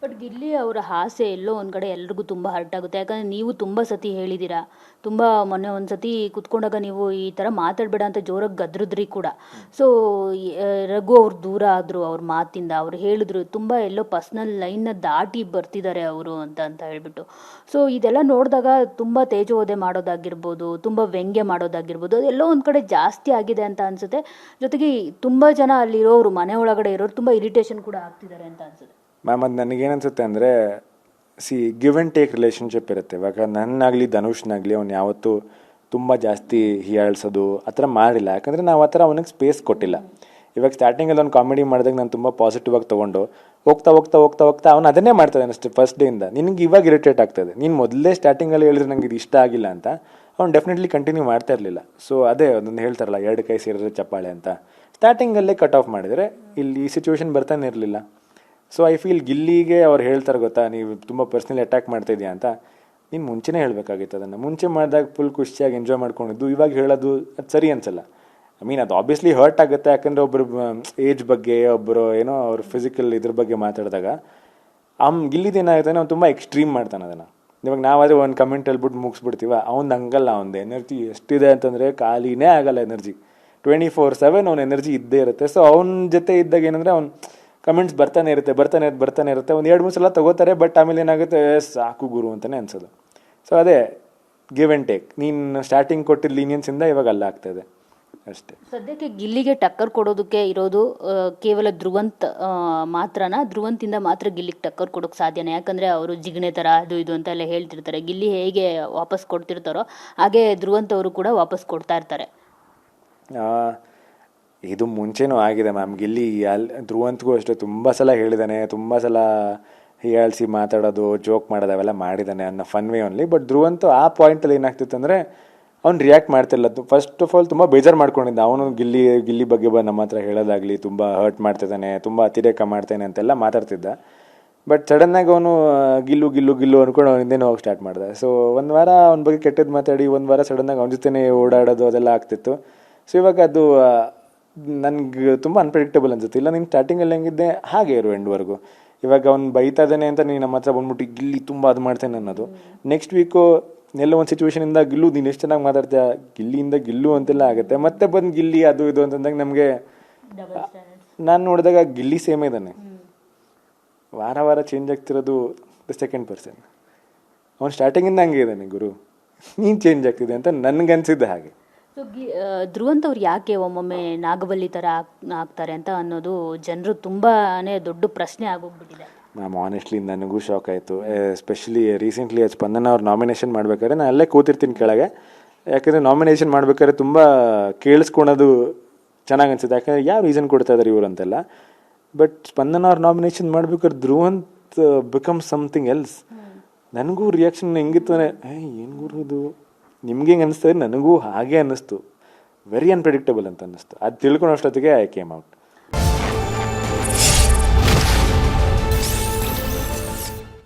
But Gilli ಅವರ ಹಾಸ್ಯ ಎಲ್ಲೋ ಒಂದು ಕಡೆ ಎಲ್ರಿಗೂ ತುಂಬ ಹರ್ಟ್ ಆಗುತ್ತೆ. ಯಾಕಂದರೆ ನೀವು ತುಂಬ ಸತಿ ಹೇಳಿದ್ದೀರಾ, ತುಂಬ ಮೊನ್ನೆ ಒಂದು ಸತಿ ಕುತ್ಕೊಂಡಾಗ ನೀವು ಈ ಥರ ಮಾತಾಡಬೇಡ ಅಂತ ಜೋರಾಗಿ ಗದ್ರಿದ್ರಿ ಕೂಡ. ಸೊ ರಘು ಅವ್ರು ದೂರ ಆದರು ಅವ್ರ ಮಾತಿಂದ. ಅವ್ರು ಹೇಳಿದ್ರು ತುಂಬ ಎಲ್ಲೋ ಪರ್ಸ್ನಲ್ ಲೈನ್ನ ದಾಟಿ ಬರ್ತಿದ್ದಾರೆ ಅವರು ಅಂತ ಹೇಳ್ಬಿಟ್ಟು. ಸೊ ಇದೆಲ್ಲ ನೋಡಿದಾಗ ತುಂಬ ತೇಜೋವಧೆ ಮಾಡೋದಾಗಿರ್ಬೋದು, ತುಂಬ ವ್ಯಂಗ್ಯ ಮಾಡೋದಾಗಿರ್ಬೋದು, ಅದೆಲ್ಲೋ ಒಂದು ಕಡೆ ಜಾಸ್ತಿ ಆಗಿದೆ ಅಂತ ಅನಿಸುತ್ತೆ. ಜೊತೆಗೆ ತುಂಬ ಜನ ಅಲ್ಲಿರೋರು, ಮನೆ ಒಳಗಡೆ ಇರೋರು ತುಂಬ ಇರಿಟೇಷನ್ ಕೂಡ ಆಗ್ತಿದ್ದಾರೆ ಅಂತ ಅನಿಸುತ್ತೆ. ಮ್ಯಾಮ್ ಅದು ನನಗೇನನ್ಸುತ್ತೆ ಅಂದರೆ, ಗಿವ್ ಆ್ಯಂಡ್ ಟೇಕ್ ರಿಲೇಷನ್ಶಿಪ್ ಇರುತ್ತೆ. ಇವಾಗ ನನ್ನಾಗಲಿ ಧನುಷ್ನಾಗಲಿ ಅವ್ನು ಯಾವತ್ತೂ ತುಂಬ ಜಾಸ್ತಿ ಹೀಯಾಳ್ಸೋದು ಆ ಥರ ಮಾಡಿಲ್ಲ. ಯಾಕಂದರೆ ನಾವು ಆ ಥರ ಅವನಿಗೆ ಸ್ಪೇಸ್ ಕೊಟ್ಟಿಲ್ಲ. ಇವಾಗ ಸ್ಟಾರ್ಟಿಂಗಲ್ಲಿ ಅವ್ನು ಕಾಮಿಡಿ ಮಾಡಿದಾಗ ನಾನು ತುಂಬ ಪಾಸಿಟಿವ್ ಆಗಿ ತೊಗೊಂಡು ಹೋಗ್ತಾ ಹೋಗ್ತಾ ಹೋಗ್ತಾ ಹೋಗ್ತಾ ಅವ್ನು ಅದನ್ನೇ ಮಾಡ್ತಾನೆ ಅಷ್ಟೇ ಫಸ್ಟ್ ಡೇಯಿಂದ. ನಿನಗೆ ಇವಾಗ ಇರಿಟೇಟ್ ಆಗ್ತದೆ. ನೀನು ಮೊದಲೇ ಸ್ಟಾರ್ಟಿಂಗಲ್ಲಿ ಹೇಳಿದ್ರೆ ನಂಗೆ ಇದು ಇಷ್ಟ ಆಗಿಲ್ಲ ಅಂತ ಅವ್ನು ಡೆಫಿನೆಟ್ಲಿ ಕಂಟಿನ್ಯೂ ಮಾಡ್ತಾ ಇರಲಿಲ್ಲ. ಸೊ ಅದೇ ಅದೊಂದು ಹೇಳ್ತಾರಲ್ಲ, ಎರಡು ಕೈ ಸೇರಿದ್ರೆ ಚಪ್ಪಾಳೆ ಅಂತ. ಸ್ಟಾರ್ಟಿಂಗಲ್ಲೇ ಕಟ್ ಆಫ್ ಮಾಡಿದರೆ ಇಲ್ಲಿ ಈ ಸಿಚುವೇಶನ್ ಬರ್ತಾನೆ ಇರಲಿಲ್ಲ. ಸೊ ಐ ಫೀಲ್ ಗಿಲ್ಲಿಗೆ ಅವ್ರು ಹೇಳ್ತಾರೆ ಗೊತ್ತಾ, ನೀವು ತುಂಬ ಪರ್ಸ್ನಲಿ ಅಟ್ಯಾಕ್ ಮಾಡ್ತಾಯಿದ್ಯಾ ಅಂತ. ನೀನು ಮುಂಚೆನೇ ಹೇಳಬೇಕಾಗಿತ್ತು ಅದನ್ನು. ಮುಂಚೆ ಮಾಡಿದಾಗ ಫುಲ್ ಖುಷಿಯಾಗಿ ಎಂಜಾಯ್ ಮಾಡ್ಕೊಂಡಿದ್ದು, ಇವಾಗ ಹೇಳೋದು ಅದು ಸರಿ ಅನ್ಸಲ್ಲ. ಐ ಮೀನ್ ಅದು ಆಬ್ವಿಯಸ್ಲಿ ಹರ್ಟ್ ಆಗುತ್ತೆ. ಯಾಕಂದರೆ ಒಬ್ಬರು ಏಜ್ ಬಗ್ಗೆ, ಒಬ್ಬರು ಏನೋ ಅವ್ರ ಫಿಸಿಕಲ್ ಇದ್ರ ಬಗ್ಗೆ ಮಾತಾಡಿದಾಗ ಗಿಲ್ಲಿದೇನಾಗುತ್ತೆ, ಅವ್ನು ತುಂಬ ಎಕ್ಸ್ಟ್ರೀಮ್ ಮಾಡ್ತಾನೆ ಅದನ್ನು. ಇವಾಗ ನಾವಾದರೆ ಒಂದು ಕಮೆಂಟ್ ಹೇಳ್ಬಿಟ್ಟು ಮುಗಿಸ್ಬಿಡ್ತೀವ. ಅವ್ನು ಹಂಗಲ್ಲ. ಅವ್ನದು ಎನರ್ಜಿ ಎಷ್ಟಿದೆ ಅಂತಂದರೆ ಖಾಲಿನೇ ಆಗಲ್ಲ ಎನರ್ಜಿ. 24/7 ಅವ್ನ ಎನರ್ಜಿ ಇದ್ದೇ ಇರುತ್ತೆ. ಸೊ ಅವ್ನ ಜೊತೆ ಇದ್ದಾಗ ಏನಂದರೆ ಅವ್ನು ಕಮೆಂಟ್ಸ್ ಬರ್ತಾನೆ ಇರುತ್ತೆ. ಒಂದು 2-3 ಸಲ ತಗೋತಾರೆ. ಬಟ್ ಆಮೇಲೆ ಏನಾಗುತ್ತೆ, ಸಾಕು ಗುರು ಅಂತಲೇ ಅನ್ಸೋದು. ಸೊ ಅದೇ ಗಿವ್ ಆ್ಯಂಡ್ ಟೇಕ್. ನೀನು ಸ್ಟಾರ್ಟಿಂಗ್ ಕೊಟ್ಟಿದ್ದ ಲೀನಿಯನ್ಸಿಂದ ಇವಾಗ ಅಲ್ಲ ಆಗ್ತಾಯಿದೆ ಅಷ್ಟೇ. ಸದ್ಯಕ್ಕೆ ಗಿಲ್ಲಿಗೆ ಟಕ್ಕರ್ ಕೊಡೋದಕ್ಕೆ ಇರೋದು ಕೇವಲ ಧ್ರುವಂತ್ ಮಾತ್ರನಾ? ಧ್ರುವಂತಿಂದ ಮಾತ್ರ ಗಿಲ್ಲಿಗೆ ಟಕ್ಕರ್ ಕೊಡೋಕ್ಕೆ ಸಾಧ್ಯನೇ? ಯಾಕಂದರೆ ಅವರು ಜಿಗಣೆ ಥರ ಅದು ಇದು ಅಂತೆಲ್ಲ ಹೇಳ್ತಿರ್ತಾರೆ. ಗಿಲ್ಲಿ ಹೇಗೆ ವಾಪಸ್ ಕೊಡ್ತಿರ್ತಾರೋ ಹಾಗೆ ಧ್ರುವಂತ್ ಅವರು ಕೂಡ ವಾಪಸ್ ಕೊಡ್ತಾ ಇರ್ತಾರೆ. ಇದು ಮುಂಚೆನೂ ಆಗಿದೆ ಮ್ಯಾಮ್. ಗಿಲ್ಲಿ ಧ್ರುವಂತ್ಗೂ ಅಷ್ಟೇ ತುಂಬ ಸಲ ಹೇಳಿದ್ದಾನೆ, ತುಂಬ ಸಲ ಹೀಯಾಳಿಸಿ ಮಾತಾಡೋದು, ಜೋಕ್ ಮಾಡೋದು ಅವೆಲ್ಲ ಮಾಡಿದ್ದಾನೆ ಅನ್ನೋ fun way only. But Dhruvanth ಆ ಪಾಯಿಂಟಲ್ಲಿ ಏನಾಗ್ತಿತ್ತು ಅಂದರೆ ಅವ್ನು ರಿಯಾಕ್ಟ್ ಮಾಡ್ತಿಲ್ಲ. ಫಸ್ಟ್ ಆಫ್ ಆಲ್ ತುಂಬ ಬೇಜಾರು ಮಾಡ್ಕೊಂಡಿದ್ದ. ಅವನು ಗಿಲ್ಲಿ ಬಗ್ಗೆ ನಮ್ಮ ಹತ್ರ ಹೇಳೋದಾಗಲಿ, ತುಂಬ ಹರ್ಟ್ ಮಾಡ್ತಿದ್ದಾನೆ, ತುಂಬ ಅತಿರೇಕ ಮಾಡ್ತೇನೆ ಅಂತೆಲ್ಲ ಮಾತಾಡ್ತಿದ್ದ. ಬಟ್ ಸಡನ್ನಾಗಿ ಅವನು ಗಿಲ್ಲು ಅಂದ್ಕೊಂಡು ಅವನ ಹಿಂದೆನೂ ಹೋಗಿ ಸ್ಟಾರ್ಟ್ ಮಾಡಿದೆ. ಸೊ ಒಂದು ವಾರ ಅವನ ಬಗ್ಗೆ ಕೆಟ್ಟದ್ದು ಮಾತಾಡಿ, ಒಂದು ವಾರ ಸಡನ್ನಾಗಿ ಅವನ ಜೊತೆನೇ ಓಡಾಡೋದು ಅದೆಲ್ಲ ಆಗ್ತಿತ್ತು. ಸೊ ಇವಾಗ ಅದು ನನಗೆ ತುಂಬ ಅನ್ಪ್ರೆಡಿಕ್ಟಬಲ್ ಅನ್ಸುತ್ತೆ. ಇಲ್ಲ ನೀನು ಸ್ಟಾರ್ಟಿಂಗಲ್ಲಿ ಹೆಂಗಿದ್ದೆ ಹಾಗೆ ಇರು ಎಂಡ್ವರೆಗೂ. ಇವಾಗ ಅವ್ನು ಬೈತಾ ಇದ್ದಾನೆ ಅಂತ ನೀನು ನಮ್ಮ ಹತ್ರ ಬಂದ್ಬಿಟ್ಟು ಗಿಲ್ಲಿ ತುಂಬ ಅದು ಮಾಡ್ತೇನೆ ಅನ್ನೋದು, ನೆಕ್ಸ್ಟ್ ವೀಕು ಎಲ್ಲ ಒಂದು ಸಿಚುವೇಶನಿಂದ ಗಿಲ್ಲು ನೀನು ಎಷ್ಟು ಚೆನ್ನಾಗಿ ಮಾತಾಡ್ತೀಯ, ಗಿಲ್ಲಿಯಿಂದ ಗಿಲ್ಲು ಅಂತೆಲ್ಲ ಆಗುತ್ತೆ. ಮತ್ತೆ ಬಂದು ಗಿಲ್ಲಿ ಅದು ಇದು ಅಂತಂದಾಗ ನಮಗೆ, ನಾನು ನೋಡಿದಾಗ ಗಿಲ್ಲಿ ಸೇಮ್ ಇದ್ದಾನೆ. ವಾರ ಚೇಂಜ್ ಆಗ್ತಿರೋದು ದ ಸೆಕೆಂಡ್ ಪರ್ಸನ್. ಅವ್ನು ಸ್ಟಾರ್ಟಿಂಗಿಂದ ಹಂಗೆ ಇದ್ದಾನೆ ಗುರು, ನೀನು ಚೇಂಜ್ ಆಗ್ತಿದೆ ಅಂತ ನನಗನ್ಸಿದ್ದೆ ಹಾಗೆ. ಸೊ ಧ್ರುವಂತ್ ಅವ್ರು ಯಾಕೆ ಒಮ್ಮೊಮ್ಮೆ ನಾಗಬಲ್ಲಿ ಥರ ಆಗ್ತಾರೆ ಅಂತ ಅನ್ನೋದು ಜನರು ತುಂಬಾ ದೊಡ್ಡ ಪ್ರಶ್ನೆ ಆಗೋಗ್ಬಿಟ್ಟಿದೆ. ಮ್ಯಾಮ್ ಆನೆಸ್ಟ್ಲಿ ನನಗೂ ಶಾಕ್ ಆಯಿತು. ಎಸ್ಪೆಷಲಿ ರೀಸೆಂಟ್ಲಿ ಸ್ಪಂದನ ಅವ್ರು ನಾಮಿನೇಷನ್ ಮಾಡ್ಬೇಕಾದ್ರೆ ನಾನು ಅಲ್ಲೇ ಕೂತಿರ್ತೀನಿ ಕೆಳಗೆ. ಯಾಕಂದರೆ ನಾಮಿನೇಷನ್ ಮಾಡ್ಬೇಕಾದ್ರೆ ತುಂಬ ಕೇಳಿಸ್ಕೊಳೋದು ಚೆನ್ನಾಗಿ ಅನ್ಸುತ್ತೆ. ಯಾಕಂದರೆ ಯಾವ ರೀಸನ್ ಕೊಡ್ತಾ ಇದ್ದಾರೆ ಇವರು ಅಂತೆಲ್ಲ. ಬಟ್ ಸ್ಪಂದನ ಅವ್ರು ನಾಮಿನೇಷನ್ ಮಾಡ್ಬೇಕಾದ್ರೆ ಧ್ರುವಂತ್ ಬಿಕಮ್ ಸಮಥಿಂಗ್ ಎಲ್ಸ್. ನನಗೂ ರಿಯಾಕ್ಷನ್ ಹೆಂಗಿತ್ತು ಅಂದರೆ, ಏನು ಗುರು ಇದು, ನಿಮ್ಗೆ ಹೆಂಗೆ ಅನ್ನಿಸ್ತದೆ, ನನಗೂ ಹಾಗೆ ಅನ್ನಿಸ್ತು. ವೆರಿ ಅನ್ಪ್ರೆಡಿಕ್ಟಬಲ್ ಅಂತ ಅನ್ನಿಸ್ತು. ಅದು ತಿಳ್ಕೊಳೋಷ್ಟೊತ್ತಿಗೆ ಐ ಕೇಮ್ ಔಟ್.